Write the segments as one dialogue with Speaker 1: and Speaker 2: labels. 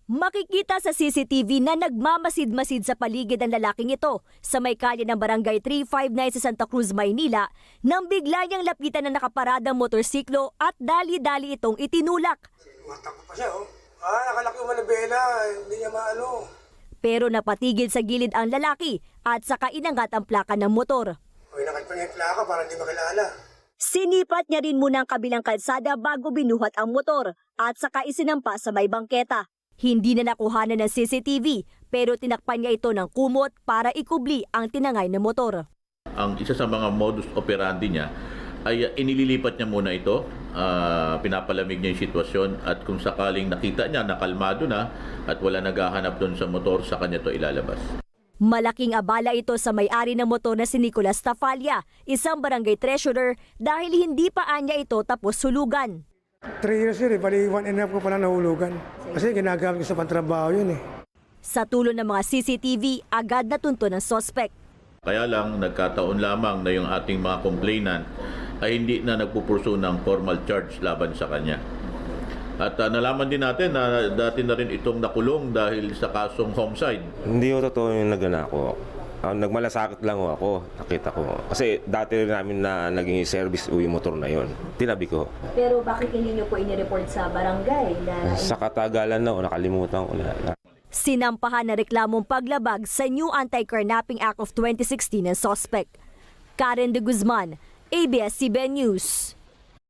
Speaker 1: Makikita sa CCTV na nagmamasid-masid sa paligid ang lalaking ito sa may kalye ng Barangay 359 sa Santa Cruz, Maynila nang bigla niyang lapitan ng nakaparadang motorsiklo at dali-dali itong itinulak.
Speaker 2: Matakot pa siya, oh. Nakalaki yung manibela, hindi niya maano.
Speaker 1: Pero napatigil sa gilid ang lalaki at saka inangat ang plaka ng motor.
Speaker 2: Inangat pa niya yung plaka para hindi makilala.
Speaker 1: Sinipat niya rin muna ang kabilang kalsada bago binuhat ang motor at saka isinampa sa may bangketa. Hindi na nakuhanan ng CCTV pero tinakpan niya ito ng kumot para ikubli ang tinangay na motor.
Speaker 3: Ang isa sa mga modus operandi niya ay inililipat niya muna ito, pinapalamig niya yung sitwasyon at kung sakaling nakita niya nakalmado na at wala naghahanap doon sa motor, sa kanya ito ilalabas.
Speaker 1: Malaking abala ito sa may-ari ng motor na si Nicolas Tafalia, isang barangay treasurer dahil hindi pa anya ito tapos sulugan.
Speaker 2: 3 years yun, bali 1.5 ko pala nahulugan. Kasi ginagamit ko sa pantrabaho yun eh.
Speaker 1: Sa tulong ng mga CCTV, agad natunto ng sospek.
Speaker 3: Kaya lang nagkataon lamang na yung ating mga complainant ay hindi na nagpupurso ng formal charge laban sa kanya. At nalaman din natin na dati na rin itong nakulong dahil sa kasong homicide.
Speaker 4: Hindi ko totoo yung naganako. Nagmalasakit lang ako, nakita ko. Kasi dati rin namin na naging service yung motor na yon. Tinabi ko.
Speaker 1: Pero bakit hindi niyo po inireport sa barangay?
Speaker 4: Sa katagalan na, nakalimutan ko na.
Speaker 1: Sinampahan na reklamong paglabag sa New Anti-Carnapping Act of 2016 ng sospek. Karen de Guzman, ABS-CBN News.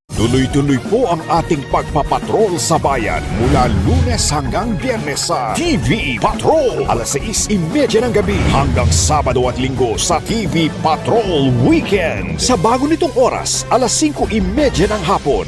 Speaker 5: Tuloy-tuloy po ang ating pagpapatrol sa bayan mula Lunes hanggang Biyernes sa TV Patrol. Alas 6:30 ng gabi hanggang Sabado at Linggo sa TV Patrol Weekend. Sa bago nitong oras, alas 5:30 ng hapon.